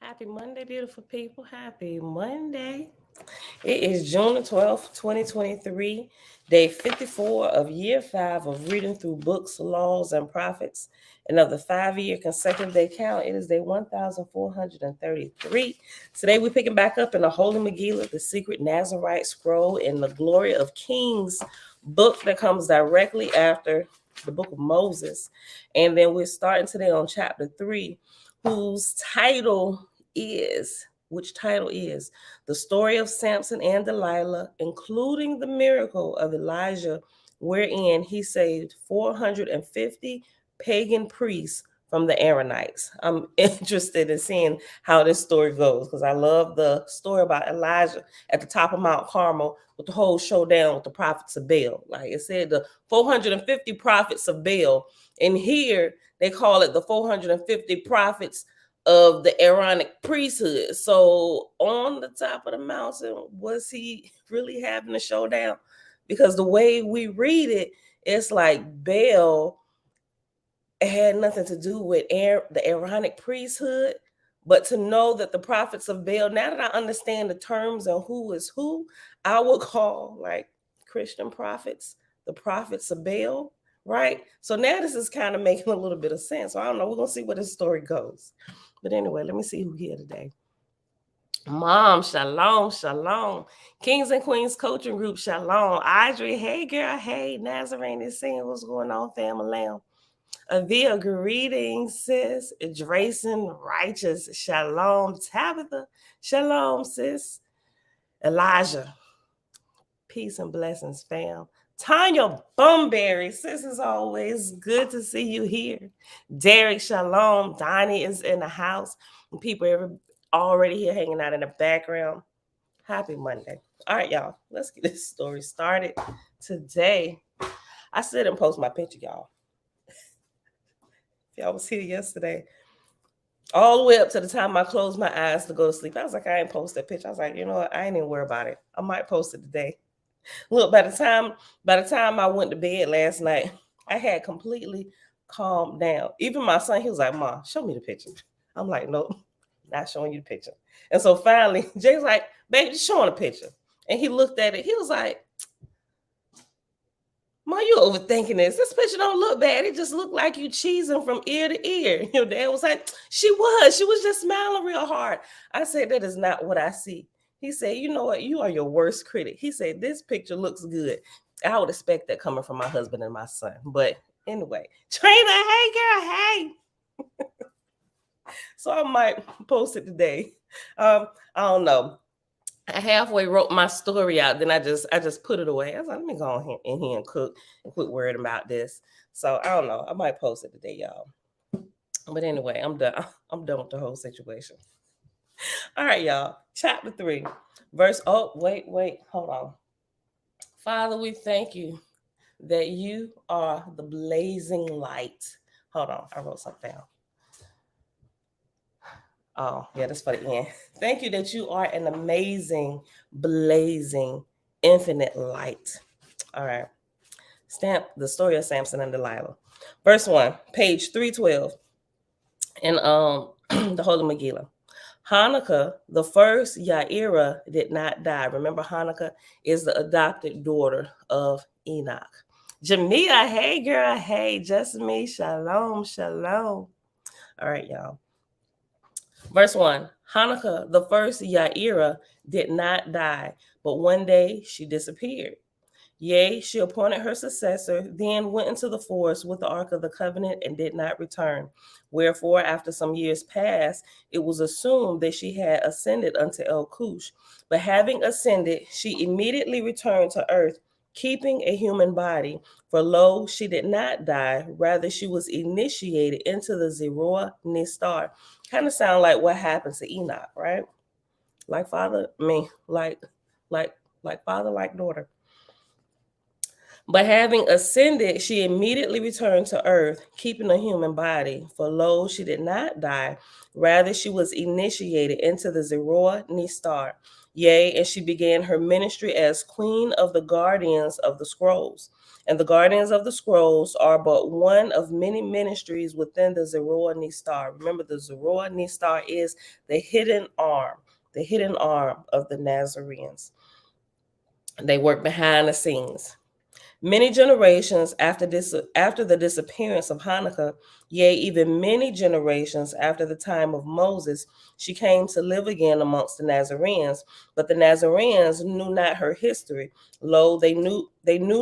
Happy Monday, beautiful people. Happy Monday. It is June the 12th, 2023, day 54 of year 5 of reading through books, laws, and prophets. And of the 5-year consecutive day count, it is day 1433. Today we're picking back up in the Holy Megillah, the secret Nazarite scroll, in the Glory of Kings book that comes directly after the book of Moses. And then we're starting today on chapter 3, whose title is The Story of Samson and Delilah, including the miracle of Elijah, wherein he saved 450 pagan priests from the Aaronites. I'm interested in seeing how this story goes because I love the story about Elijah at the top of Mount Carmel with the whole showdown with the prophets of Baal. Like it said, the 450 prophets of Baal. And here they call it the 450 prophets of the Aaronic priesthood. So on the top of the mountain, was he really having a showdown? Because the way we read it, it's like Baal had nothing to do with the Aaronic priesthood. But to know that the prophets of Baal, now that I understand the terms and who is who, I would call like Christian prophets, the prophets of Baal, right? So now this is kind of making a little bit of sense. So I don't know. We're going to see where this story goes. But anyway, let me see who here today. Mom, shalom, shalom. Kings and Queens Coaching Group, shalom. Audrey, hey girl, hey. Nazarene is saying what's going on, family. Avia, greetings, sis. Drayson, righteous, shalom. Tabitha, shalom, sis. Elijah, peace and blessings, fam. Tanya Bumberry, sis, is always good to see you here. Derek, shalom. Donnie is in the house. People are already here hanging out in the background. Happy Monday. All right, y'all. Let's get this story started. Today, I still didn't post my picture, y'all. Y'all was here yesterday. All the way up to the time I closed my eyes to go to sleep. I was like, I ain't post that picture. I was like, you know what? I ain't even worry about it. I might post it today. Look, by the time I went to bed last night, I had completely calmed down. Even my son, he was like, Mom, show me the picture. I'm like, nope, not showing you the picture. And so finally, Jay's like, baby, just showing a picture. And he looked at it. He was like, Mom, you overthinking this. This picture don't look bad. It just looked like you cheesing from ear to ear. Your dad was like, she was just smiling real hard. I said, that is not what I see. He said, you know what? You are your worst critic. He said, this picture looks good. I would expect that coming from my husband and my son. But anyway, Trina, hey girl, hey. So I might post it today. I don't know. I halfway wrote my story out, then I just put it away. I was like, let me go in here and cook and quit worrying about this. So I don't know. I might post it today, y'all. But anyway, I'm done. I'm done with the whole situation. All right, y'all. Chapter 3, verse. Oh, wait, hold on. Father, we thank you that you are the blazing light. Hold on, I wrote something down. Oh, yeah, that's for the end. Thank you that you are an amazing, blazing, infinite light. All right. Stamp the story of Samson and Delilah. Verse 1, page 312 in the Holy Megillah. Hanukkah, the first Yaira, did not die. Remember, Hanukkah is the adopted daughter of Enoch. Jamia, hey girl, hey, just me, shalom, shalom. All right, y'all. Verse 1, Hanukkah, the first Yaira, did not die, but one day she disappeared. Yea, she appointed her successor, then went into the forest with the Ark of the Covenant and did not return. Wherefore, after some years passed, it was assumed that she had ascended unto El Cush. But having ascended, she immediately returned to earth, keeping a human body. For lo, she did not die, rather she was initiated into the Zeroah Nistar. Kind of sound like what happened to Enoch, right? Like father, like father, like daughter. But having ascended, she immediately returned to earth, keeping a human body. For lo, she did not die. Rather, she was initiated into the Zeroah Nistar. Yea, and she began her ministry as queen of the guardians of the scrolls. And the guardians of the scrolls are but one of many ministries within the Zeror Nistar. Remember, the Zeror Nistar is the hidden arm of the Nazarenes. They work behind the scenes. Many generations after the disappearance of Hanukkah, yea, even many generations after the time of Moses, she came to live again amongst the Nazarenes. But the Nazarenes knew not her history. Lo, they knew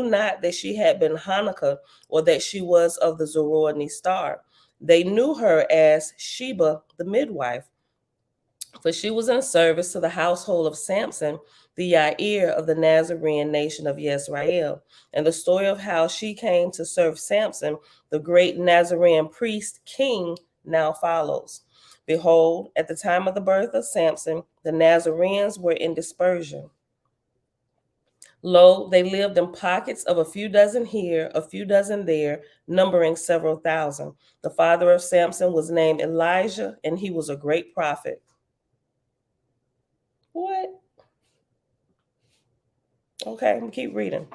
not that she had been Hanukkah, or that she was of the Zeror Nistar. They knew her as Sheba the midwife, for she was in service to the household of Samson, the Yair of the Nazarene nation of Yisrael. And the story of how she came to serve Samson, the great Nazarene priest king, now follows. Behold, at the time of the birth of Samson, the Nazarenes were in dispersion. Lo, they lived in pockets of a few dozen here, a few dozen there, numbering several thousand. The father of Samson was named Elijah, and he was a great prophet. What? Okay, I'm gonna keep reading.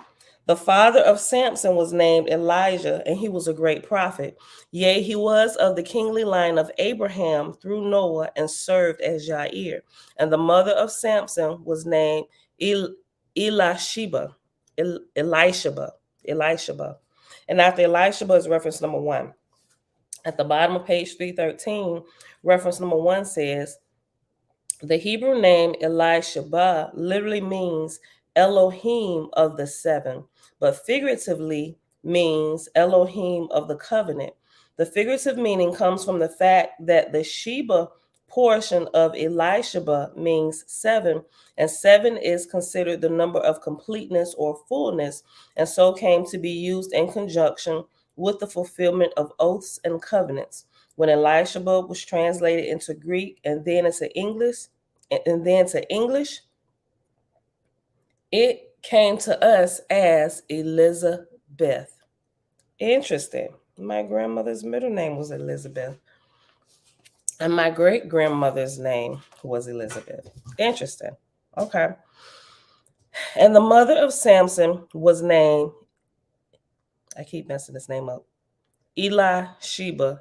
The father of Samson was named Elijah, and he was a great prophet. Yea, he was of the kingly line of Abraham through Noah, and served as Jair. And the mother of Samson was named Elisheba. Elisheba. And after Elisheba is reference number 1. At the bottom of page 313, reference number 1 says, the Hebrew name Elisheba literally means Elohim of the seven, but figuratively means Elohim of the covenant. The figurative meaning comes from the fact that the Sheba portion of Elisheba means 7, and 7 is considered the number of completeness or fullness, and so came to be used in conjunction with the fulfillment of oaths and covenants. When Elisheba was translated into Greek and then into English, it came to us as Elizabeth. Interesting. My grandmother's middle name was Elizabeth, and my great-grandmother's name was Elizabeth. Interesting. Okay. And the mother of Samson was named, I keep messing this name up, Elisheba.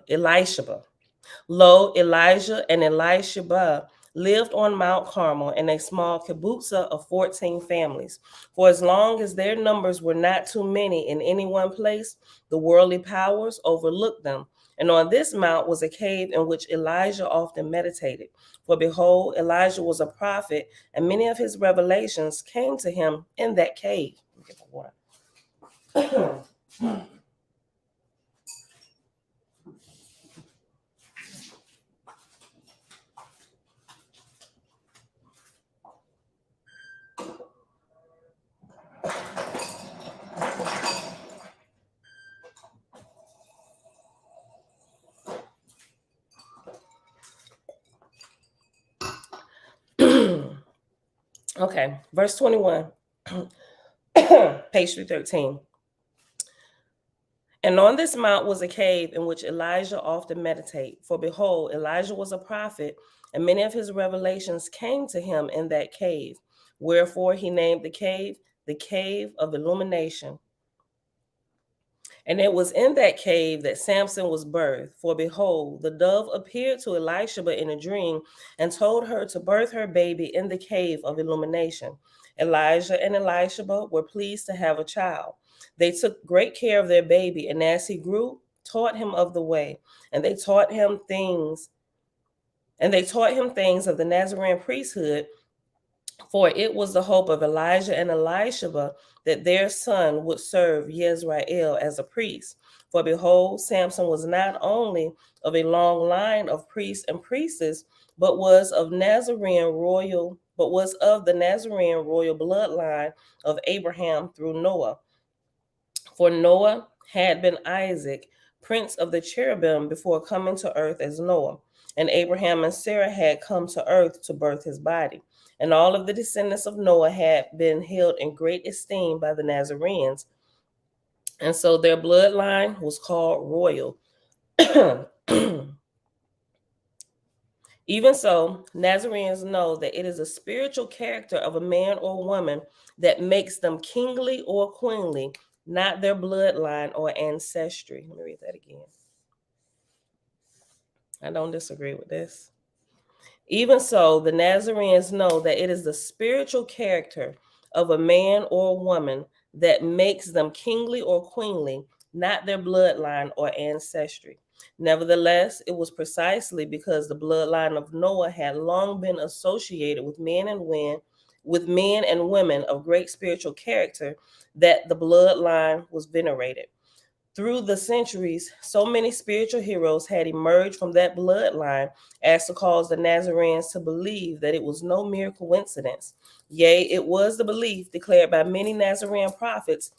Lo, Elijah and Elisheba lived on Mount Carmel in a small kibbutza of 14 families. For as long as their numbers were not too many in any one place, the worldly powers overlooked them. And on this mount was a cave in which Elijah often meditated. For behold, Elijah was a prophet, and many of his revelations came to him in that cave. Get the water. Okay, verse 21, page 313. And on this mount was a cave in which Elijah often meditated. For behold, Elijah was a prophet, and many of his revelations came to him in that cave. Wherefore he named the cave of illumination. And it was in that cave that Samson was birthed. For behold, the dove appeared to Elisheba in a dream and told her to birth her baby in the cave of illumination. Elijah and Elisheba were pleased to have a child. They took great care of their baby, and as he grew, taught him of the way. And they taught him things of the Nazarene priesthood, for it was the hope of Elijah and Elisheba that their son would serve Yisrael as a priest. For behold, Samson was not only of a long line of priests and priestesses, but was of the Nazarene royal bloodline of Abraham through Noah. For Noah had been Isaac, prince of the cherubim, before coming to earth as Noah. And Abraham and Sarah had come to earth to birth his body. And all of the descendants of Noah had been held in great esteem by the Nazarenes. And so their bloodline was called royal. Even so, Nazarenes know that it is a spiritual character of a man or woman that makes them kingly or queenly, not their bloodline or ancestry. Let me read that again. I don't disagree with this. Even so, the Nazarenes know that it is the spiritual character of a man or a woman that makes them kingly or queenly, not their bloodline or ancestry. Nevertheless, it was precisely because the bloodline of Noah had long been associated with men and women of great spiritual character that the bloodline was venerated. Through the centuries, so many spiritual heroes had emerged from that bloodline as to cause the Nazarenes to believe that it was no mere coincidence. Yea, it was the belief declared by many Nazarene prophets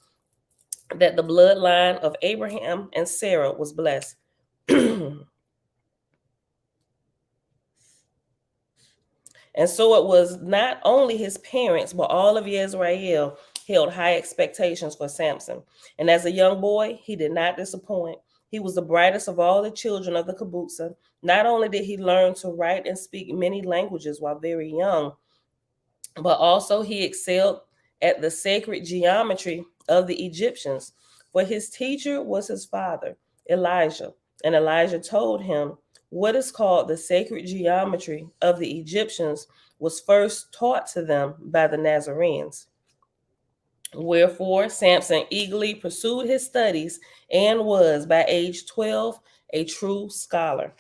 that the bloodline of Abraham and Sarah was blessed. And so it was not only his parents, but all of Israel held high expectations for Samson. And as a young boy, he did not disappoint. He was the brightest of all the children of the kibbutz. Not only did he learn to write and speak many languages while very young, but also he excelled at the sacred geometry of the Egyptians. For his teacher was his father, Elijah. And Elijah told him, what is called the sacred geometry of the Egyptians was first taught to them by the Nazarenes. Wherefore, Samson eagerly pursued his studies and was, by age 12, a true scholar.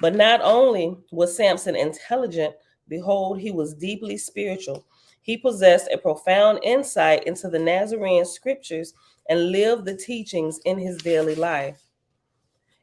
But not only was Samson intelligent, behold, he was deeply spiritual. He possessed a profound insight into the Nazarene scriptures and lived the teachings in his daily life.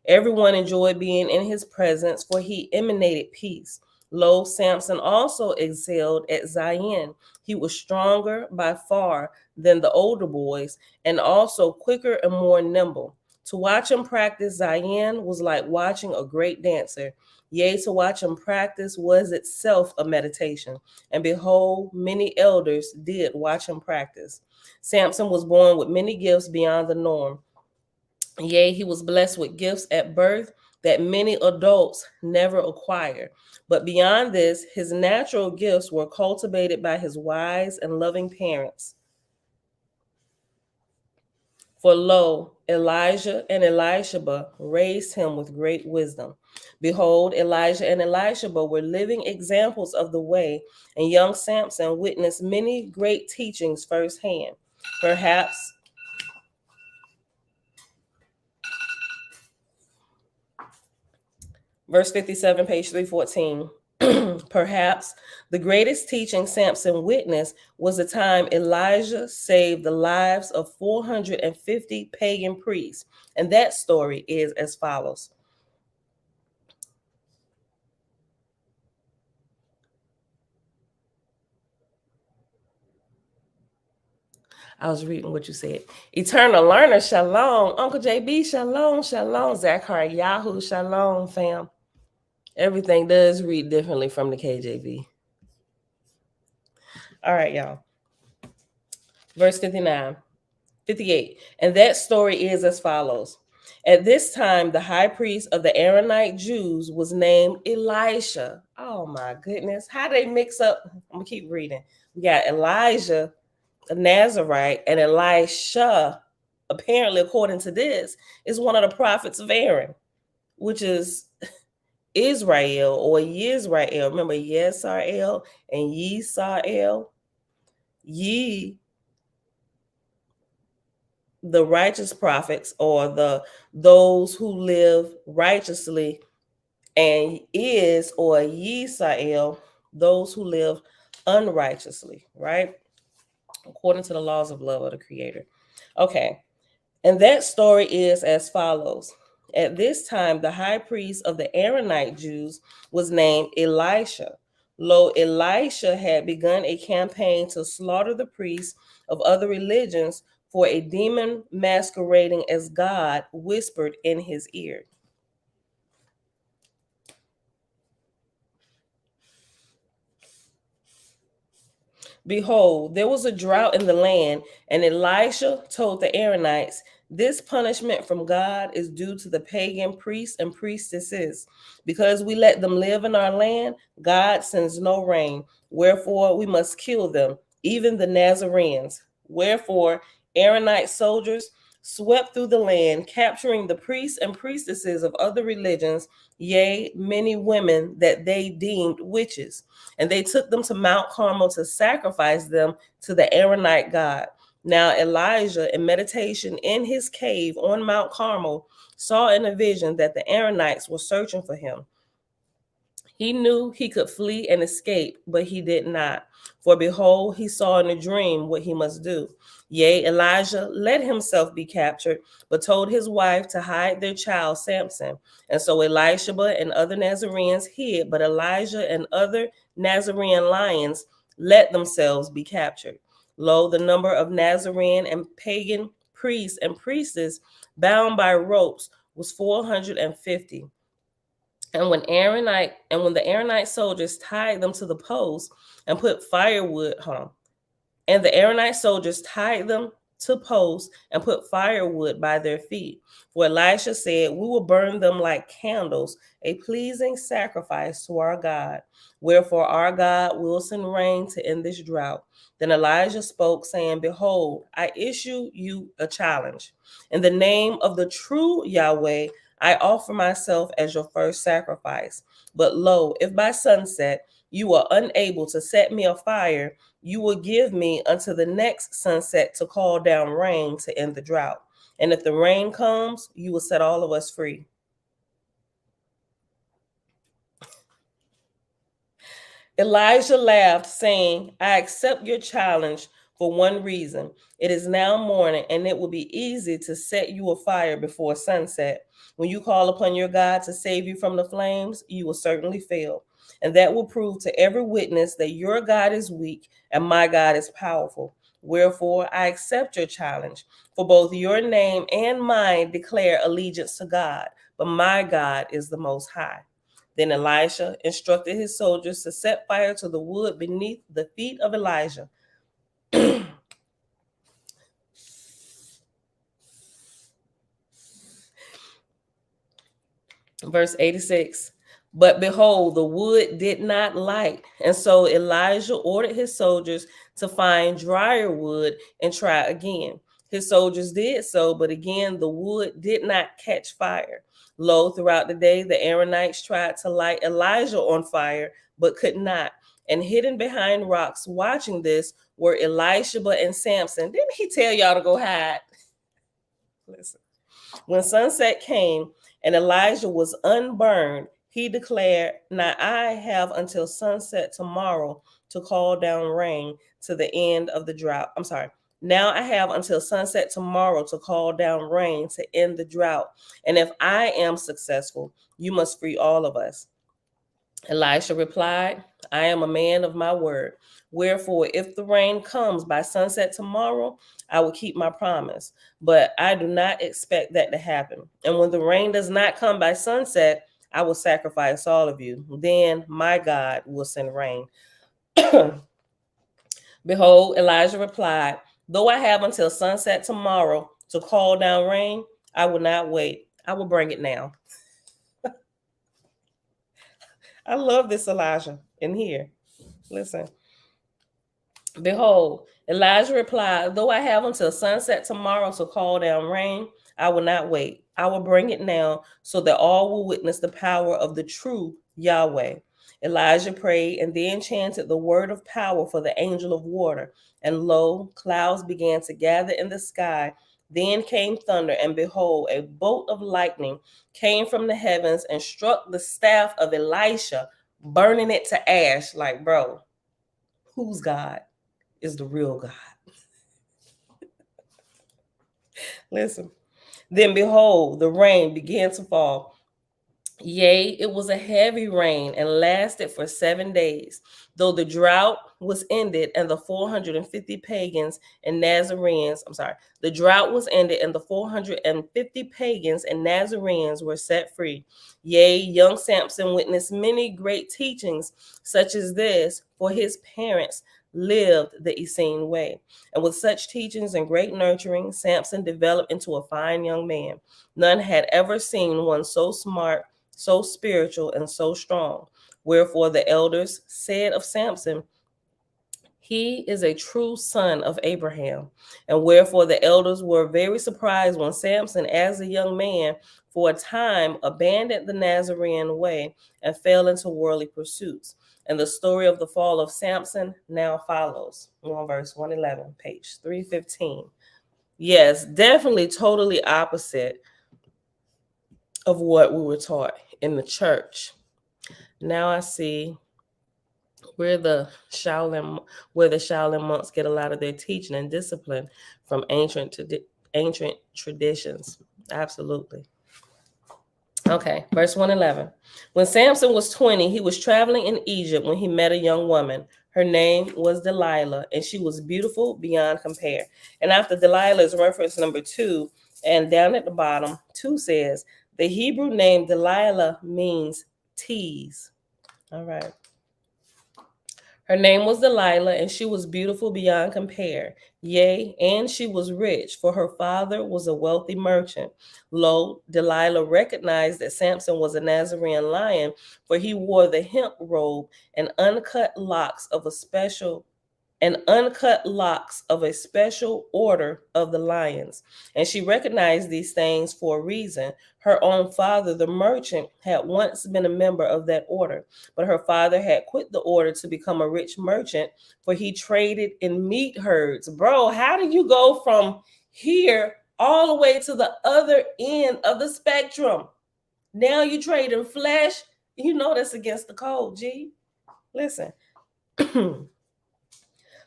Everyone enjoyed being in his presence, for he emanated peace. Lo, Samson also excelled at Zion. He was stronger by far than the older boys, and also quicker and more nimble. To watch him practice Zion was like watching a great dancer. Yea, to watch him practice was itself a meditation. And behold, many elders did watch him practice. Samson was born with many gifts beyond the norm. Yea, he was blessed with gifts at birth that many adults never acquire. But beyond this, his natural gifts were cultivated by his wise and loving parents. For lo, Elijah and Elisheba raised him with great wisdom. Behold, Elijah and Elisheba were living examples of the way, and young Samson witnessed many great teachings firsthand. Perhaps verse 57, page 314. Perhaps the greatest teaching Samson witnessed was the time Elijah saved the lives of 450 pagan priests. And that story is as follows. I was reading what you said. Eternal learner, shalom. Uncle JB, shalom, shalom. Zachary Yahoo, shalom, fam. Everything does read differently from the KJV. All right, y'all. Verse 58. And that story is as follows. At this time, the high priest of the Aaronite Jews was named Elisha. Oh my goodness. How they mix up? I'm going to keep reading. We got Elijah, a Nazarite, and Elisha, apparently, according to this, is one of the prophets of Aaron, which is Israel or Yisrael. Remember Yisrael and Yisrael? The righteous prophets, or those who live righteously, and is, or Yisrael, those who live unrighteously, right? According to the laws of love of the Creator. Okay. And that story is as follows. At this time, the high priest of the Aaronite Jews was named Elisha. Lo, Elisha had begun a campaign to slaughter the priests of other religions, for a demon masquerading as God whispered in his ear. Behold, there was a drought in the land, and Elisha told the Aaronites, this punishment from God is due to the pagan priests and priestesses. Because we let them live in our land, God sends no rain. Wherefore, we must kill them, even the Nazarenes. Wherefore, Aaronite soldiers swept through the land, capturing the priests and priestesses of other religions, yea, many women that they deemed witches. And they took them to Mount Carmel to sacrifice them to the Aaronite god. Now Elijah, in meditation in his cave on Mount Carmel, saw in a vision that the Aaronites were searching for him. He knew he could flee and escape, but he did not. For behold, he saw in a dream what he must do. Yea, Elijah let himself be captured, but told his wife to hide their child Samson. And so Elisha and other Nazarenes hid, but Elijah and other Nazarene lions let themselves be captured. Lo, the number of Nazarene and pagan priests and priestesses bound by ropes was 450. And when the Aaronite soldiers tied them to the post and put firewood, and the Aaronite soldiers tied them to posts and put firewood by their feet. For Elisha said, we will burn them like candles, a pleasing sacrifice to our God. Wherefore our God will send rain to end this drought. Then Elijah spoke, saying, behold, I issue you a challenge. In the name of the true Yahweh, I offer myself as your first sacrifice. But lo, if by sunset you are unable to set me afire, you will give me until the next sunset to call down rain to end the drought. And if the rain comes, you will set all of us free. Elijah laughed, saying, I accept your challenge for one reason. It is now morning, and it will be easy to set you afire before sunset. When you call upon your God to save you from the flames, you will certainly fail. And that will prove to every witness that your God is weak and my God is powerful. Wherefore, I accept your challenge. For both your name and mine declare allegiance to God, but my God is the Most High. Then Elisha instructed his soldiers to set fire to the wood beneath the feet of Elijah. Verse 86. But behold, the wood did not light. And so Elijah ordered his soldiers to find drier wood and try again. His soldiers did so, but again the wood did not catch fire. Lo, throughout the day, the Aaronites tried to light Elijah on fire, but could not. And hidden behind rocks, watching this, were Elisha and Samson. Didn't he tell y'all to go hide? Listen. When sunset came and Elijah was unburned, he declared, now I have until sunset tomorrow to call down rain to the end of the drought. Now I have until sunset tomorrow to call down rain to end the drought. And if I am successful, you must free all of us. Elisha replied, I am a man of my word. Wherefore, if the rain comes by sunset tomorrow, I will keep my promise. But I do not expect that to happen. And when the rain does not come by sunset, I will sacrifice all of you. Then my God will send rain. Behold, Elijah replied, though I have until sunset tomorrow to call down rain, I will not wait. I will bring it now. I love this Elijah in here. Listen. Behold, Elijah replied, though I have until sunset tomorrow to call down rain, I will not wait. I will bring it now so that all will witness the power of the true Yahweh. Elijah prayed and then chanted the word of power for the angel of water. And lo, clouds began to gather in the sky. Then came thunder, and behold, a bolt of lightning came from the heavens and struck the staff of Elisha, burning it to ash. Like, bro, whose God is the real God? Listen. Then behold, the rain began to fall. Yea, it was a heavy rain and lasted for 7 days, though the drought was ended and the 450 pagans and Nazarenes, the drought was ended and the 450 pagans and Nazarenes were set free. Yea, young Samson witnessed many great teachings such as this, for his parents lived the Essene way. And with such teachings and great nurturing, Samson developed into a fine young man. None had ever seen one so smart, so spiritual, and so strong. Wherefore the elders said of Samson, He is a true son of Abraham, and wherefore the elders were very surprised when Samson, as a young man, for a time abandoned the Nazarene way and fell into worldly pursuits. And the story of the fall of Samson now follows. We're on verse 111, page 315. Yes, definitely totally opposite of what we were taught in the church. Now I see where the Shaolin monks get a lot of their teaching and discipline from ancient traditions. Absolutely. Okay, verse 111. When Samson was 20, he was traveling in Egypt when he met a young woman. Her name was Delilah, and she was beautiful beyond compare. And after Delilah is reference number 2, and down at the bottom, 2 says, the Hebrew name Delilah means tease. All right. Her name was Delilah, and she was beautiful beyond compare. Yea, and she was rich, for her father was a wealthy merchant. Lo, Delilah recognized that Samson was a Nazarene lion, for he wore the hemp robe and uncut locks of a special order of the lions. And she recognized these things for a reason. Her own father, the merchant, had once been a member of that order, but her father had quit the order to become a rich merchant, for he traded in meat herds. Bro, how do you go from here all the way to the other end of the spectrum? Now you trade in flesh. You know that's against the code, G. Listen.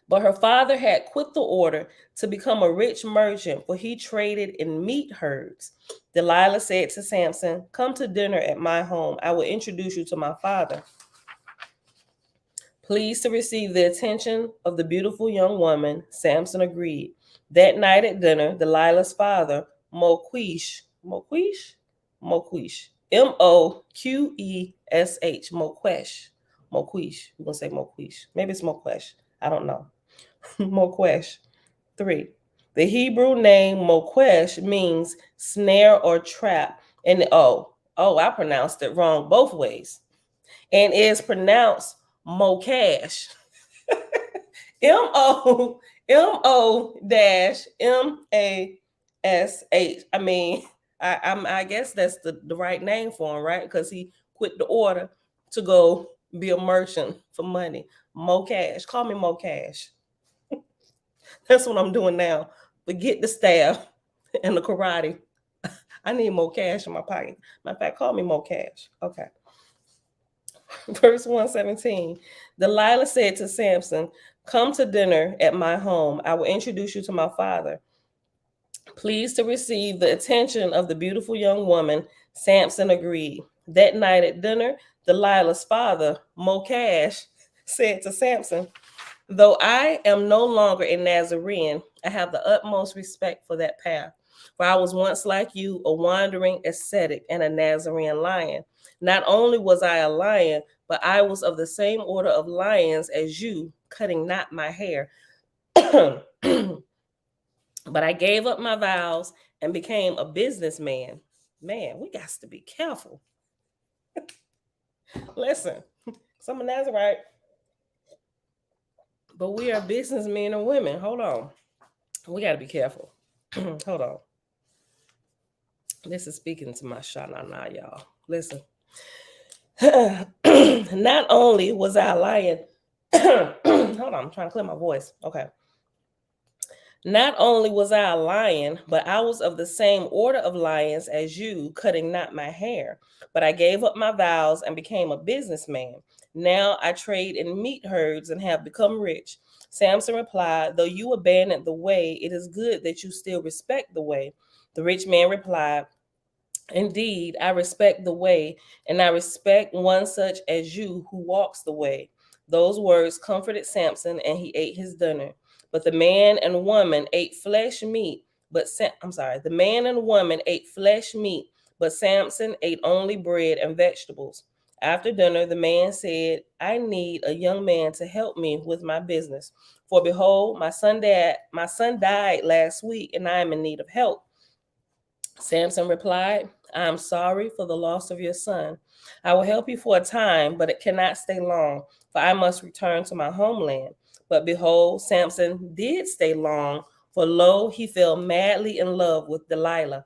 But her father had quit the order to become a rich merchant, for he traded in meat herds. Delilah said to Samson, come to dinner at my home. I will introduce you to my father. Pleased to receive the attention of the beautiful young woman, Samson agreed. That night at dinner, Delilah's father, Moquish, Moquish, M-O-Q-E-S-H, Moquesh, we're going to say Moquish. Maybe it's Moquesh. I don't know. Moquesh. 3. The Hebrew name Moquesh means snare or trap. And I pronounced it wrong both ways. And is pronounced Mocash. M-O-M-A-S-H. I mean, I guess that's the right name for him, right? Because he quit the order to go be a merchant for money. Mocash. Call me Mocash. That's what I'm doing now. Forget the staff and the karate. I need more cash in my pocket. Matter of fact, call me more cash. Okay. Verse 117. Delilah said to Samson, come to dinner at my home. I will introduce you to my father. Pleased to receive the attention of the beautiful young woman, Samson agreed. That night at dinner, Delilah's father, Mocash, said to Samson, though I am no longer a Nazarene, I have the utmost respect for that path. For I was once like you, a wandering ascetic and a Nazarene lion. Not only was I a lion, but I was of the same order of lions as you, cutting not my hair. But I gave up my vows and became a businessman. Man, we got to be careful. Listen, I'm a Nazarite, but we are businessmen and women. Hold on. We got to be careful. Hold on. This is speaking to my sha-na-na, y'all. Listen. Not only was I a lion. Hold on, I'm trying to clear my voice. Okay. Not only was I a lion, but I was of the same order of lions as you, cutting not my hair. But I gave up my vows and became a businessman. Now I trade in meat herds and have become rich. Samson replied, though you abandoned the way, it is good that you still respect the way. The rich man replied, indeed, I respect the way, and I respect one such as you who walks the way. Those words comforted Samson, and he ate his dinner. But the man and woman ate flesh meat. The man and woman ate flesh meat, but Samson ate only bread and vegetables. After dinner, the man said, I need a young man to help me with my business. For behold, my son died last week, and I am in need of help. Samson replied, I am sorry for the loss of your son. I will help you for a time, but it cannot stay long, for I must return to my homeland. But behold, Samson did stay long, for lo, he fell madly in love with Delilah.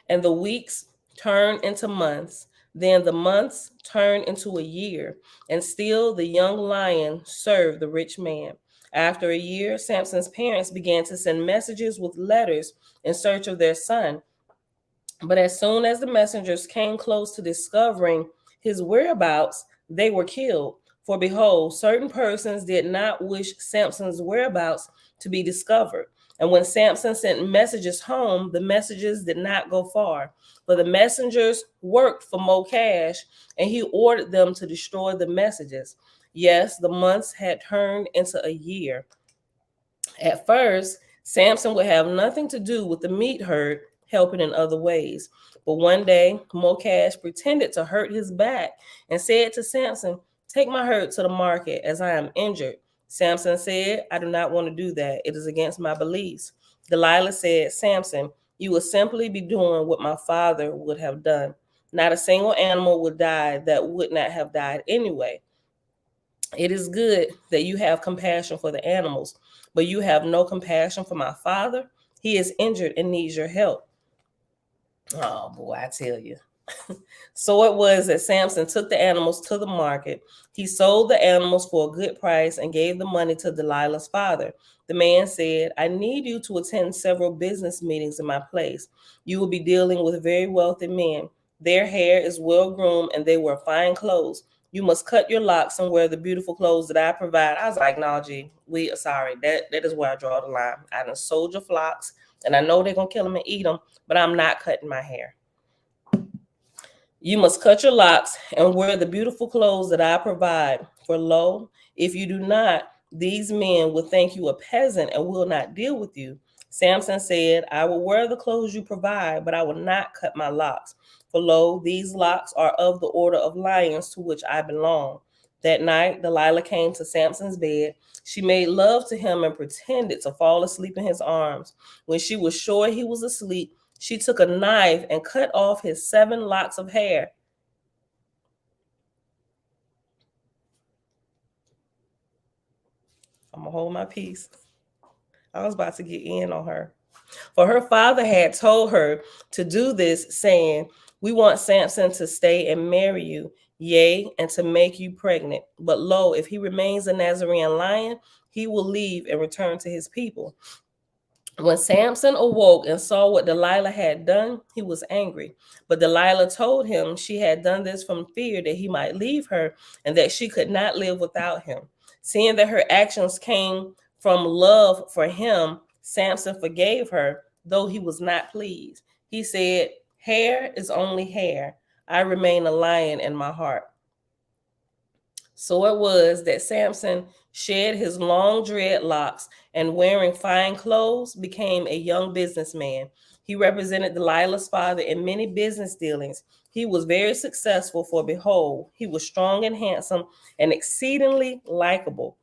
And the weeks turned into months. Then the months turned into a year. And still the young lion served the rich man. After a year, Samson's parents began to send messages with letters in search of their son. But as soon as the messengers came close to discovering his whereabouts, they were killed. For behold, certain persons did not wish Samson's whereabouts to be discovered. And when Samson sent messages home, the messages did not go far. For the messengers worked for Mokash, and he ordered them to destroy the messages. Yes, the months had turned into a year. At first, Samson would have nothing to do with the meat herd, helping in other ways. But one day, Mokash pretended to hurt his back and said to Samson, "Take my herd to the market, as I am injured." Samson said, "I do not want to do that. It is against my beliefs." Delilah said, "Samson, you will simply be doing what my father would have done. Not a single animal would die that would not have died anyway. It is good that you have compassion for the animals, but you have no compassion for my father. He is injured and needs your help." Oh boy, I tell you. So it was that Samson took the animals to the market. He sold the animals for a good price and gave the money to Delilah's father. The man said, "I need you to attend several business meetings in my place. You will be dealing with very wealthy men. Their hair is well groomed and they wear fine clothes. You must cut your locks and wear the beautiful clothes that I provide." I was like, "No, G, we are sorry. That is where I draw the line. I done sold your flocks, and I know they're gonna kill them and eat them, but I'm not cutting my hair. You must cut your locks and wear the beautiful clothes that I provide. For lo, if you do not, these men will think you a peasant and will not deal with you." Samson said, "I will wear the clothes you provide, but I will not cut my locks. For lo, these locks are of the order of lions to which I belong." That night, Delilah came to Samson's bed. She made love to him and pretended to fall asleep in his arms. When she was sure he was asleep, she took a knife and cut off his 7 locks of hair. I'm gonna hold my peace. I was about to get in on her. For her father had told her to do this, saying, "We want Samson to stay and marry you, yea, and to make you pregnant. But lo, if he remains a Nazarene lion, he will leave and return to his people." When Samson awoke and saw what Delilah had done, he was angry. But Delilah told him she had done this from fear that he might leave her and that she could not live without him. Seeing that her actions came from love for him, Samson forgave her, though he was not pleased. He said, "Hair is only hair. I remain a lion in my heart." So it was that Samson shed his long dreadlocks and, wearing fine clothes, became a young businessman. He represented Delilah's father in many business dealings. He was very successful, for behold, he was strong and handsome and exceedingly likable.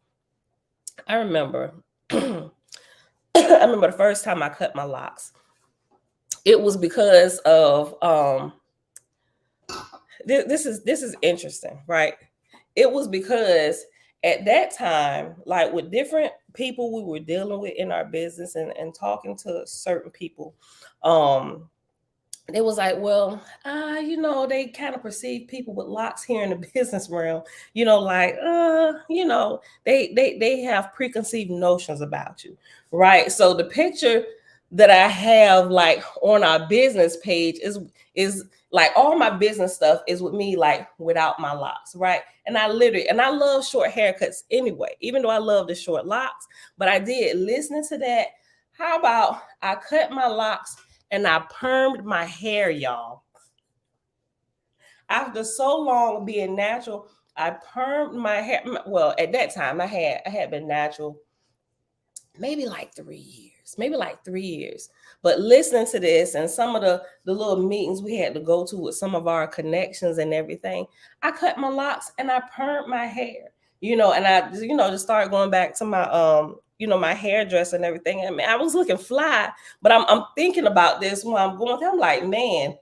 I remember I remember the first time I cut my locks. It was because of this is interesting, right? It was because at that time, like with different people we were dealing with in our business and talking to certain people, it was like, well, they kind of perceive people with locks here in the business realm, like, they have preconceived notions about you, right? So the picture that I have like on our business page is like all my business stuff is with me like without my locks, right? And I love short haircuts anyway, even though I love the short locks. But I did listening to that. How about I cut my locks and I permed my hair, y'all. After so long being natural, I permed my hair. Well, at that time, I had been natural maybe like 3 years. But listening to this and some of the little meetings we had to go to with some of our connections and everything, I cut my locks and I permed my hair, and I, just started going back to my, my hairdresser and everything. I mean, I was looking fly, but I'm thinking about this when I'm going through. I'm like, man,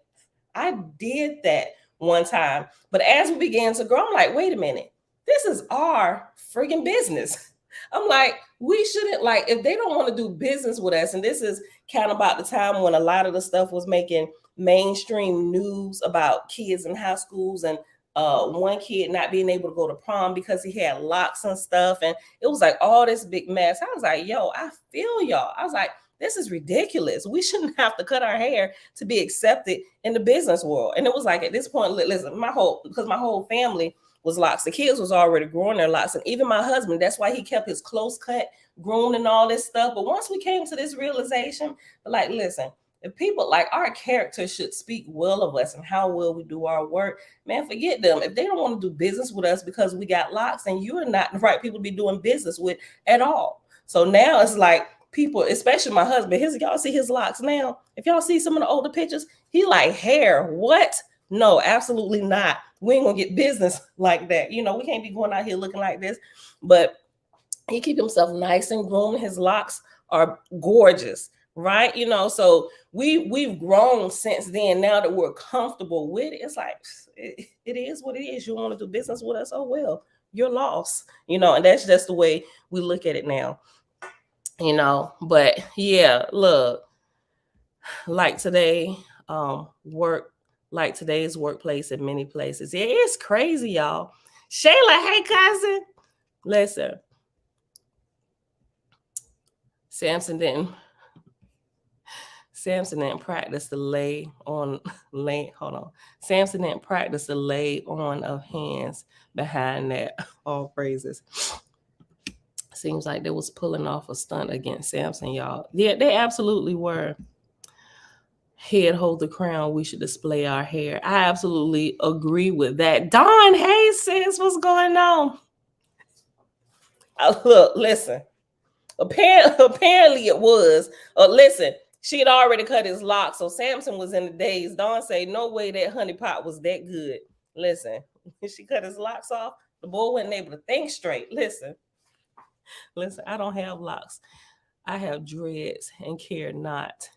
I did that one time. But as we began to grow, I'm like, wait a minute. This is our friggin' business. I'm like, we shouldn't, like, if they don't want to do business with us, and this is kind of about the time when a lot of the stuff was making mainstream news about kids in high schools, and one kid not being able to go to prom because he had locks and stuff, and it was like all this big mess. I was like, yo, I feel y'all. I was like, this is ridiculous. We shouldn't have to cut our hair to be accepted in the business world. And it was like, at this point, listen, my whole family was locks. The kids was already growing their locks. And even my husband, that's why he kept his close cut grown and all this stuff. But once we came to this realization, like, listen, if people, like, our character should speak well of us and how well we do our work, man, forget them. If they don't want to do business with us because we got locks, then you're not the right people to be doing business with at all. So now it's like, people, especially my husband, y'all see his locks now. If y'all see some of the older pictures, he like, hair. What? No, absolutely not. We ain't gonna get business like that. You know, we can't be going out here looking like this. But he keep himself nice and groomed. His locks are gorgeous, right? You know, so we've grown since then. Now that we're comfortable with it, it's like, it is what it is. You want to do business with us? Oh well, you're lost. You know, and that's just the way we look at it now. You know, but yeah, look, like today, like today's workplace in many places, it is crazy, y'all. Shayla, hey cousin, listen, Samson didn't practice the lay on. Samson didn't practice the lay on of hands behind that. All praises. Seems like they was pulling off a stunt against Samson, y'all. Yeah, they absolutely were. Head hold the crown, we should display our hair. I absolutely agree with that. Dawn, hey sis, what's going on? Look, listen. Apparently it was. Listen, she had already cut his locks, so Samson was in the daze. Dawn say, no way that honey pot was that good. Listen, she cut his locks off. The boy wasn't able to think straight. Listen, I don't have locks. I have dreads and care not.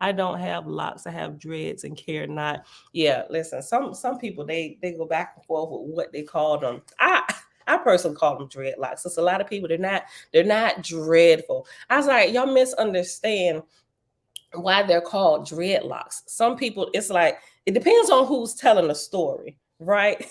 I don't have locks. I have dreads and care not. Yeah, listen, some people they go back and forth with what they call them. I personally call them dreadlocks. It's a lot of people, they're not dreadful. I was like, y'all misunderstand why they're called dreadlocks. Some people, it's like, it depends on who's telling the story, right?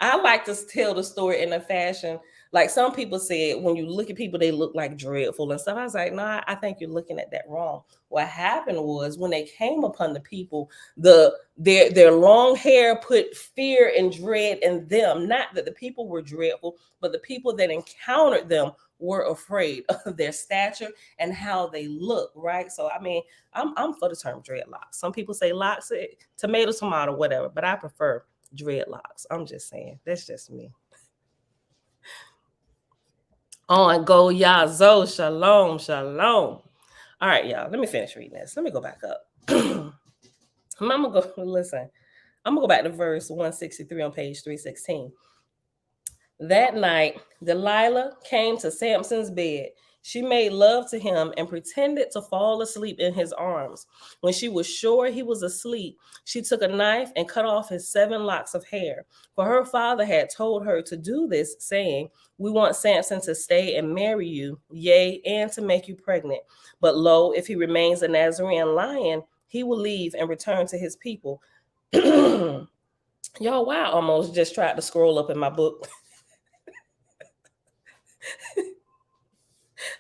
I like to tell the story in a fashion, like some people said, when you look at people, they look like dreadful and stuff. I was like, no, I think you're looking at that wrong. What happened was, when they came upon the people, their long hair put fear and dread in them. Not that the people were dreadful, but the people that encountered them were afraid of their stature and how they look, right? So I mean, I'm for the term dreadlocks. Some people say locks, tomato, whatever, but I prefer dreadlocks. I'm just saying, that's just me. On go Yazo, shalom, shalom. All right, y'all, let me finish reading this. Let me go back up. I'm gonna go listen. I'm gonna go back to verse 163 on page 316. That night, Delilah came to Samson's bed. She made love to him and pretended to fall asleep in his arms. When she was sure he was asleep, she took a knife and cut off his 7 locks of hair. For her father had told her to do this, saying, we want Samson to stay and marry you, yea, and to make you pregnant. But lo, if he remains a Nazarene lion, he will leave and return to his people. Y'all, why I almost just tried to scroll up in my book.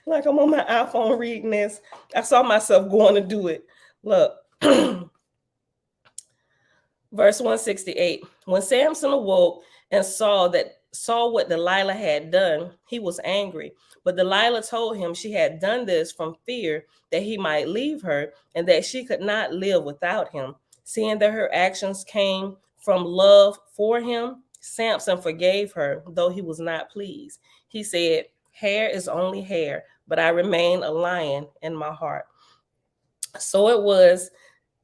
Like I'm on my iPhone reading this. I saw myself going to do it. Look. Verse 168. When Samson awoke and saw what Delilah had done, he was angry. But Delilah told him she had done this from fear that he might leave her and that she could not live without him. Seeing that her actions came from love for him, Samson forgave her, though he was not pleased. He said, hair is only hair, but I remain a lion in my heart. So it was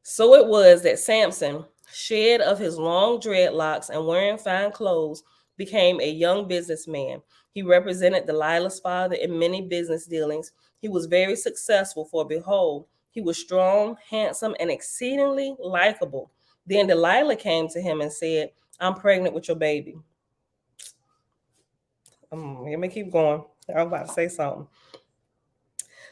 that Samson, shed of his long dreadlocks and wearing fine clothes, became a young businessman. He represented Delilah's father in many business dealings. He was very successful, for behold, he was strong, handsome, and exceedingly likable. Then Delilah came to him and said, I'm pregnant with your baby. Let me keep going. I was about to say something.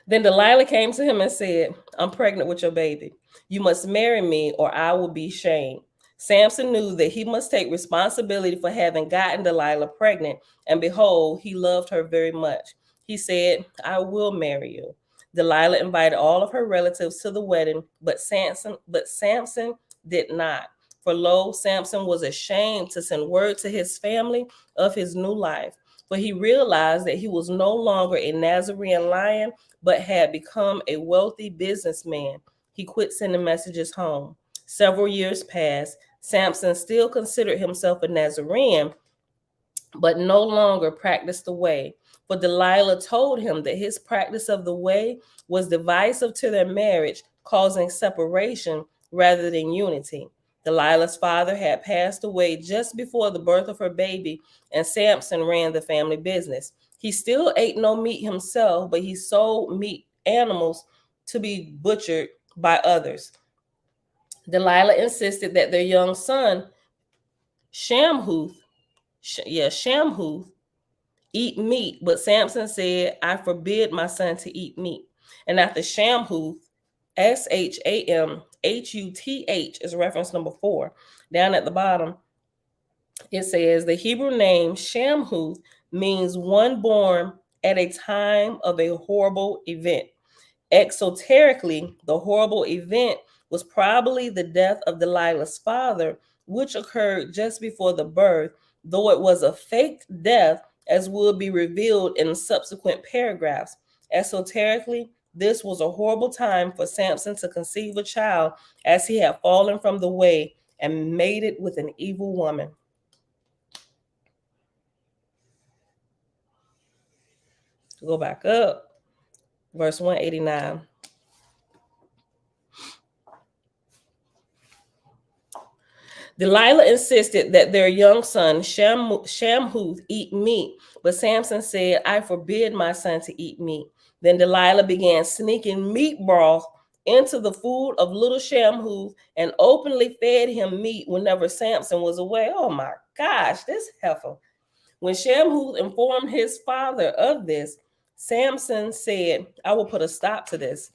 Then Delilah came to him and said, I'm pregnant with your baby. You must marry me or I will be shamed. Samson knew that he must take responsibility for having gotten Delilah pregnant, and behold, he loved her very much. He said, I will marry you. Delilah invited all of her relatives to the wedding, but Samson did not. For lo, Samson was ashamed to send word to his family of his new life, for he realized that he was no longer a Nazarene lion, but had become a wealthy businessman. He quit sending messages home. Several years passed. Samson still considered himself a Nazarene, but no longer practiced the way. For Delilah told him that his practice of the way was divisive to their marriage, causing separation rather than unity. Delilah's father had passed away just before the birth of her baby, and Samson ran the family business. He still ate no meat himself, but he sold meat animals to be butchered by others. Delilah insisted that their young son, Shamhuth, eat meat, but Samson said, I forbid my son to eat meat. And after Shamhuth, Shamhuth is reference number 4. Down at the bottom, it says the Hebrew name Shamhuth means one born at a time of a horrible event. Exoterically, the horrible event was probably the death of Delilah's father, which occurred just before the birth, though it was a faked death, as will be revealed in subsequent paragraphs. Esoterically, this was a horrible time for Samson to conceive a child, as he had fallen from the way and mated with an evil woman. Go back up, verse 189. Delilah insisted that their young son, Shamhuth, eat meat, but Samson said, I forbid my son to eat meat. Then Delilah began sneaking meat broth into the food of little Shamhuth and openly fed him meat whenever Samson was away. Oh my gosh, this heifer. When Shamhuth informed his father of this, Samson said, I will put a stop to this.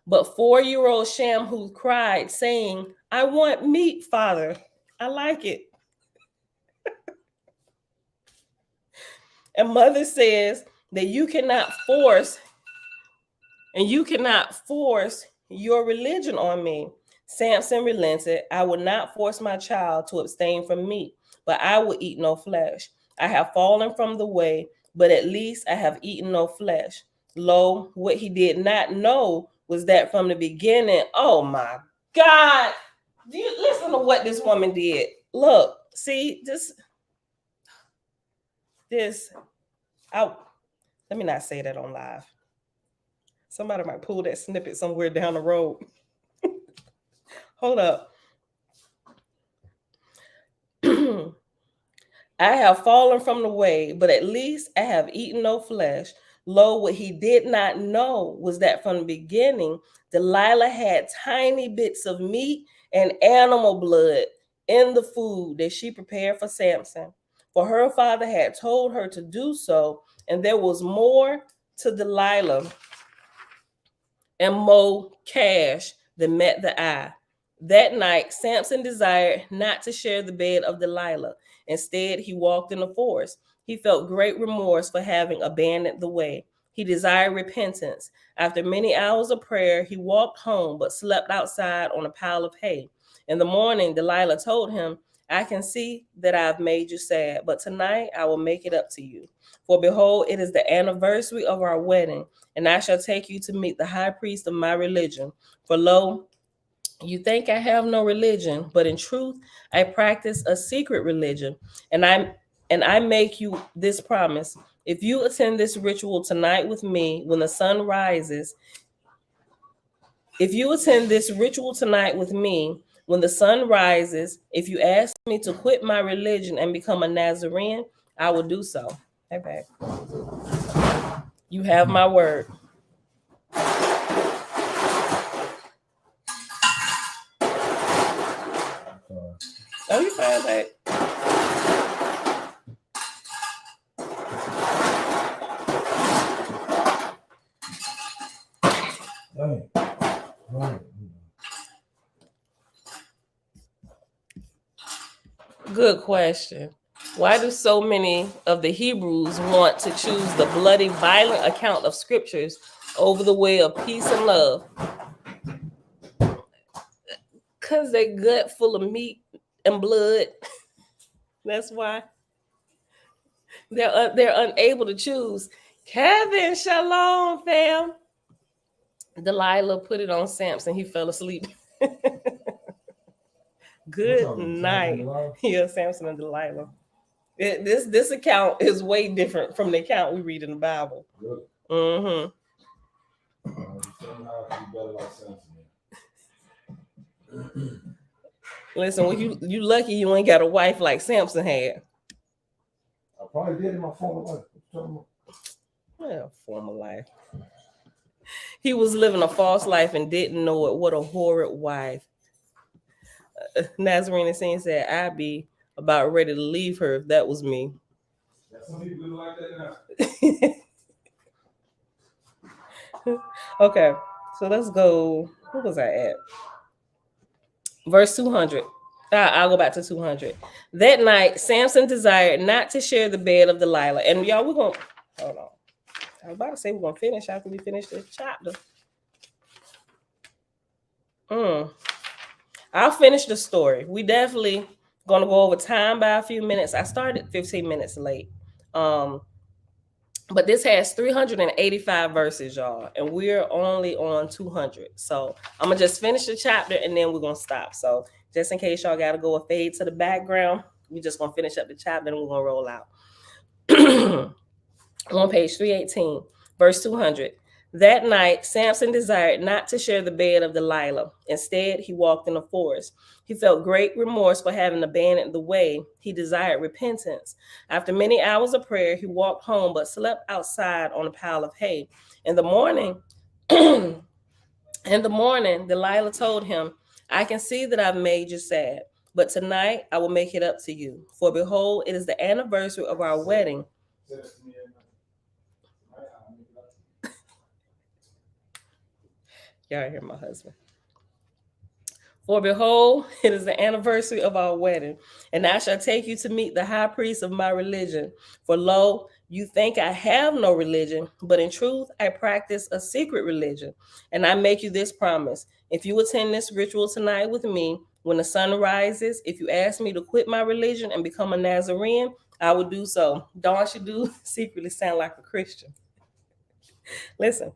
But 4-year-old Shamhuth cried, saying, I want meat, father. I like it. And mother says that you cannot force your religion on me. Samson relented. I will not force my child to abstain from meat, but I will eat no flesh. I have fallen from the way, but at least I have eaten no flesh. Lo, what he did not know was that from the beginning, oh my God, do you listen to what this woman did? Look, see, let me not say that on live. Somebody might pull that snippet somewhere down the road. Hold up. I have fallen from the way, but at least I have eaten no flesh. Lo, what he did not know was that from the beginning, Delilah had tiny bits of meat and animal blood in the food that she prepared for Samson. For her father had told her to do so, and there was more to Delilah and more cash than met the eye. That night, Samson desired not to share the bed of Delilah. Instead, he walked in the forest. He felt great remorse for having abandoned the way. He desired repentance. After many hours of prayer, he walked home but slept outside on a pile of hay. In the morning, Delilah told him, I can see that I have made you sad, but tonight I will make it up to you. For behold, it is the anniversary of our wedding, and I shall take you to meet the high priest of my religion. For lo, you think I have no religion, but in truth, I practice a secret religion, and I make you this promise. If you attend this ritual tonight with me when the sun rises, if you ask me to quit my religion and become a Nazarene, I will do so. Hey, babe. You have my word. Oh, you fine, babe. Good question. Why do so many of the Hebrews want to choose the bloody, violent account of scriptures over the way of peace and love? Because they gut full of meat and blood. That's why they're unable to choose. Kevin, shalom, fam. Delilah put it on Samson. He fell asleep. Good night. Yeah, Samson and Delilah. This account is way different from the account we read in the Bible. Really? Mm-hmm. Listen, well, you lucky you ain't got a wife like Samson had. I probably did in my former life. Well, former life. He was living a false life and didn't know it. What a horrid wife. Nazarene Saint said, I'd be about ready to leave her if that was me. Some people do like that now. Okay, so let's go. Where was I at? Verse 200. I'll go back to 200. That night, Samson desired not to share the bed of Delilah. And y'all, we're going to, hold on. I was about to say we're going to finish after we finish this chapter. I'll finish the story. We definitely going to go over time by a few minutes. I started 15 minutes late. But this has 385 verses, y'all, and we're only on 200. So I'm going to just finish the chapter, and then we're going to stop. So just in case y'all got to go a fade to the background, we're just going to finish up the chapter, and we're going to roll out. On page 318, verse 200. That night, Samson desired not to share the bed of Delilah. Instead, he walked in the forest. He felt great remorse for having abandoned the way. He desired repentance. After many hours of prayer, he walked home but slept outside on a pile of hay. In the morning, Delilah told him, I can see that I've made you sad, but tonight I will make it up to you. For behold, it is the anniversary of our wedding. Y'all hear my husband. For behold, it is the anniversary of our wedding, and I shall take you to meet the high priest of my religion. For lo, you think I have no religion, but in truth, I practice a secret religion. And I make you this promise. If you attend this ritual tonight with me, when the sun rises, if you ask me to quit my religion and become a Nazarene, I will do so. Don't you do secretly sound like a Christian? Listen.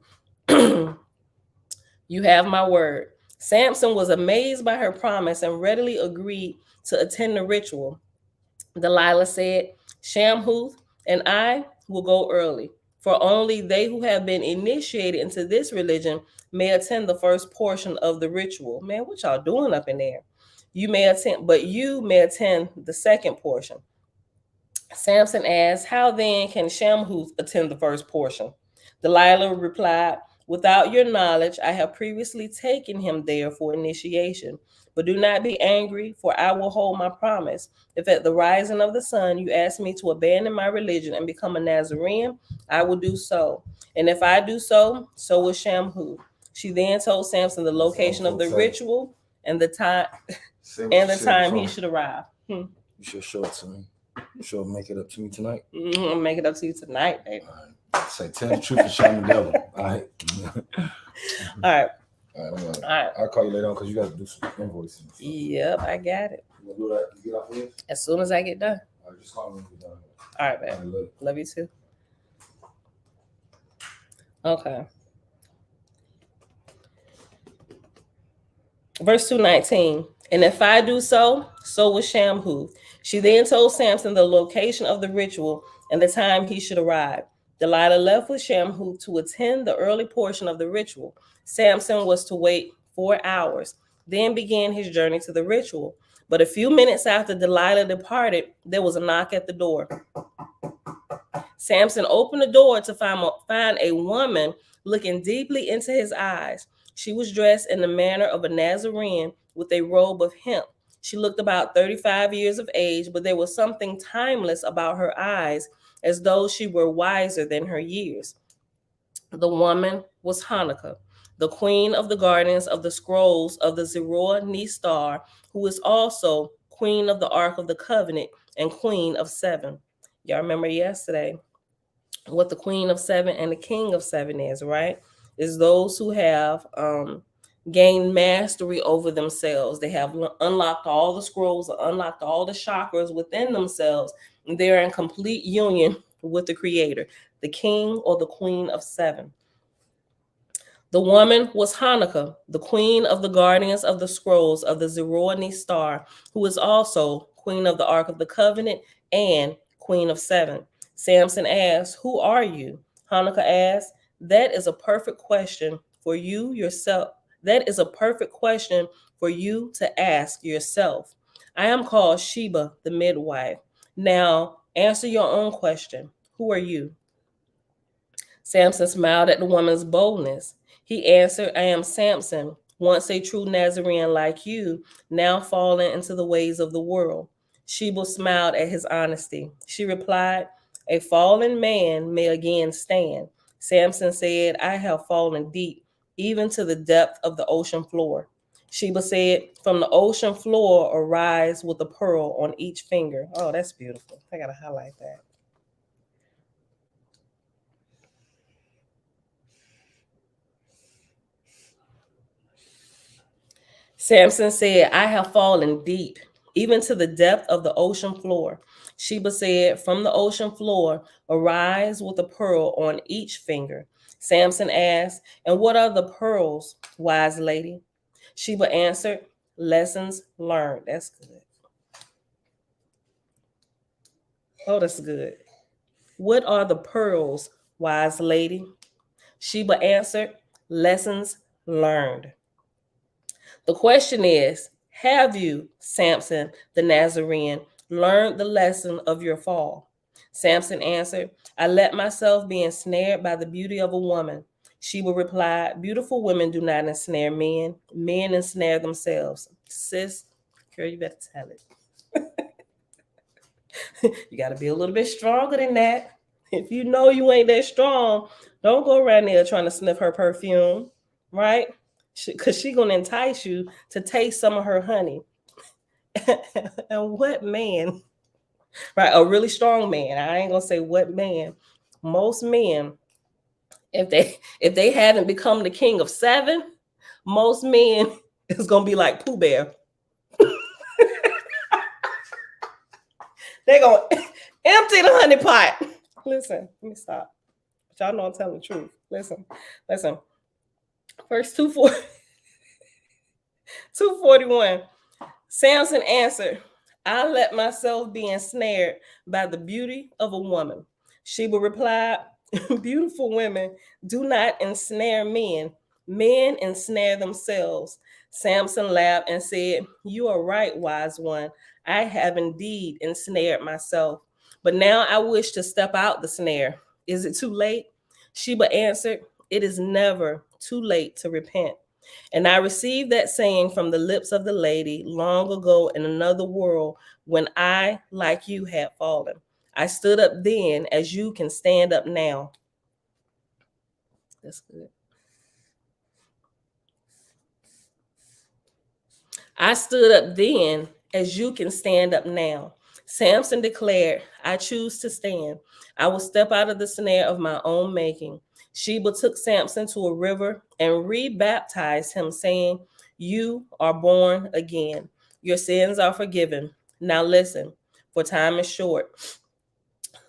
You have my word. Samson was amazed by her promise and readily agreed to attend the ritual. Delilah said, Shamhuth and I will go early, for only they who have been initiated into this religion may attend the first portion of the ritual. Man, what y'all doing up in there? You may attend the second portion. Samson asked, how then can Shamhuth attend the first portion? Delilah replied, without your knowledge, I have previously taken him there for initiation. But do not be angry, for I will hold my promise. If at the rising of the sun you ask me to abandon my religion and become a Nazarene, I will do so. And if I do so, so will Shamhuth. She then told Samson the location of the ritual and the time he should arrive. You should show it to me. You should make it up to me tonight. I'll make it up to you tonight, baby. All right. Say, tell the truth and show me the devil. All right. All right. I'll call you later on because you got to do some invoicing. Yep, I got it. You want to do that? You get off here? As soon as I get done. All right, just call me when you're done. All right, babe. All right, love you too. Okay. Verse 219. And if I do so, so will Shamhuth. She then told Samson the location of the ritual and the time he should arrive. Delilah left with Shamhuth to attend the early portion of the ritual. Samson was to wait 4 hours, then began his journey to the ritual. But a few minutes after Delilah departed, there was a knock at the door. Samson opened the door to find a woman looking deeply into his eyes. She was dressed in the manner of a Nazarene with a robe of hemp. She looked about 35 years of age, but there was something timeless about her eyes, as though she were wiser than her years. The woman was Hanukkah, the queen of the guardians of the scrolls of the Zeror Nistar, who is also queen of the Ark of the Covenant, and queen of seven. Y'all remember yesterday what the queen of seven and the king of seven is, right? Is those who have gained mastery over themselves. They have unlocked all the scrolls, unlocked all the chakras within themselves. And they're in complete union with the creator, the king or the queen of seven. The woman was Hanukkah, the queen of the guardians of the scrolls of the Zeroni star, who is also queen of the Ark of the Covenant and queen of seven. Samson asked, "Who are you?" Hanukkah asked, "That is a perfect question for you yourself. That is a perfect question for you to ask yourself. I am called Sheba, the midwife. Now answer your own question. Who are you?" Samson smiled at the woman's boldness. He answered, "I am Samson, once a true Nazarene like you, now fallen into the ways of the world." Sheba smiled at his honesty. She replied, "A fallen man may again stand." Samson said, "I have fallen deep, even to the depth of the ocean floor." Sheba said, "From the ocean floor arise with a pearl on each finger." Oh, that's beautiful. I gotta highlight that. Samson said, "I have fallen deep, even to the depth of the ocean floor." Sheba said, "From the ocean floor, arise with a pearl on each finger." Samson asked, "And what are the pearls, wise lady?" Sheba answered, "Lessons learned." That's good. Oh, that's good. "What are the pearls, wise lady?" Sheba answered, "Lessons learned." The question is, have you, Samson the Nazarene, learned the lesson of your fall? Samson answered, "I let myself be ensnared by the beauty of a woman." Sheba replied, "Beautiful women do not ensnare men. Men ensnare themselves." Sis, girl, you better tell it. You got to be a little bit stronger than that. If you know you ain't that strong, don't go around there trying to sniff her perfume, right? Because she going to entice you to taste some of her honey. And what man, right? A really strong man. I ain't going to say what man. Most men, if they haven't become the king of seven, most men is going to be like Pooh Bear. They're going to empty the honey pot. Listen, let me stop. But y'all know I'm telling the truth. Listen. Verse 241. Samson answered, "I let myself be ensnared by the beauty of a woman." Sheba replied, "Beautiful women do not ensnare men. Men ensnare themselves." Samson laughed and said, "You are right, wise one. I have indeed ensnared myself. But now I wish to step out the snare. Is it too late?" Sheba answered, "It is never too late to repent. And I received that saying from the lips of the lady long ago in another world when I, like you, had fallen. I stood up then as you can stand up now." That's good. "I stood up then as you can stand up now." Samson declared, "I choose to stand. I will step out of the snare of my own making." Sheba took Samson to a river and rebaptized him, saying, "You are born again. Your sins are forgiven. Now listen, for time is short.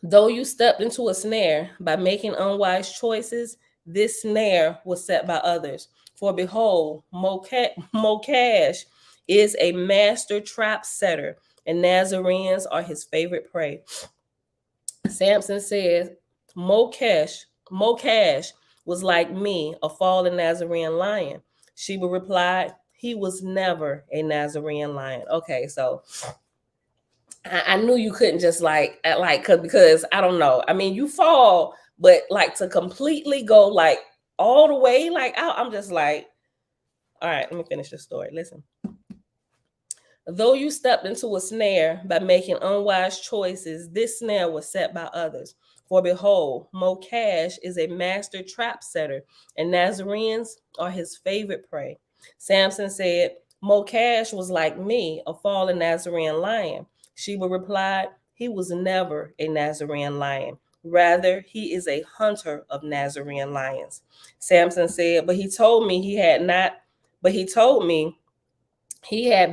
Though you stepped into a snare by making unwise choices, this snare was set by others. For behold, Mokash is a master trap setter, and Nazarenes are his favorite prey." Samson says, Mokash was like me, a fallen Nazarene lion." Sheba replied, "He was never a Nazarene lion." Okay, so I knew you couldn't just because I don't know. I mean, you fall, but like to completely go like all the way, like I'm just like, all right, let me finish the story. Listen. "Though you stepped into a snare by making unwise choices, this snare was set by others. For behold, Mokash is a master trap setter, and Nazarenes are his favorite prey." Samson said, Mokash was like me, a fallen Nazarene lion. Sheba replied, he was never a Nazarene lion. Rather, he is a hunter of Nazarene lions. Samson said, but he told me he had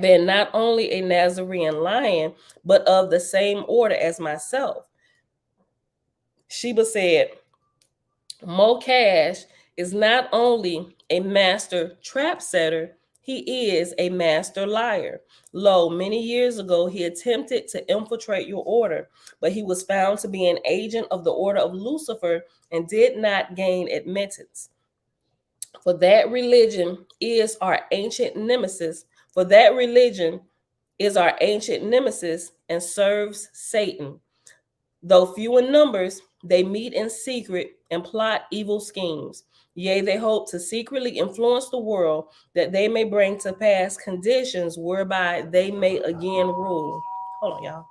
been not only a Nazarene lion, but of the same order as myself. Sheba said, Mokash is not only a master trap setter, he is a master liar. Lo, many years ago, he attempted to infiltrate your order, but he was found to be an agent of the order of Lucifer and did not gain admittance. For that religion is our ancient nemesis. And serves Satan. Though few in numbers, they meet in secret and plot evil schemes. Yea, they hope to secretly influence the world that they may bring to pass conditions whereby they may again rule. Hold on, y'all.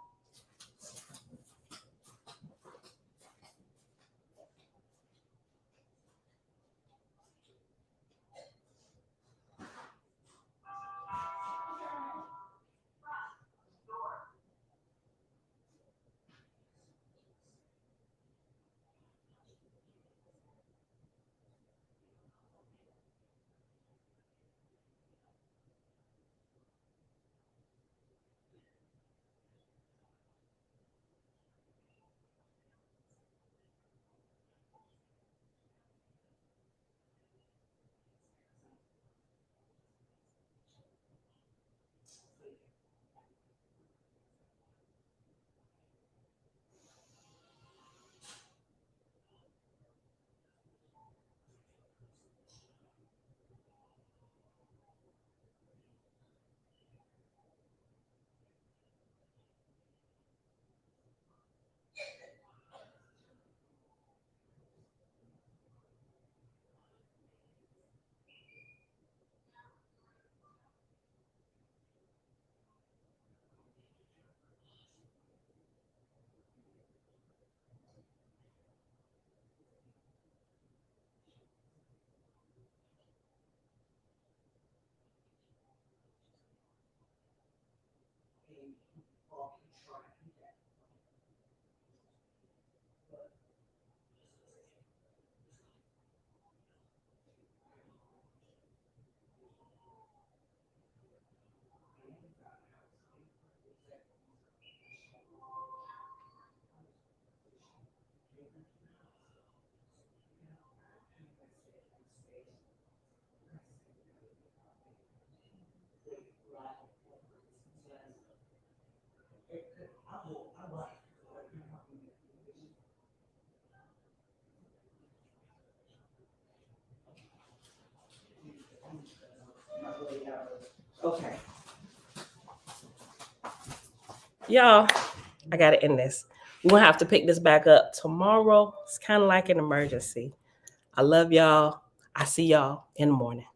Okay. Y'all, I got to end this. We're going to have to pick this back up tomorrow. It's kind of like an emergency. I love y'all. I see y'all in the morning.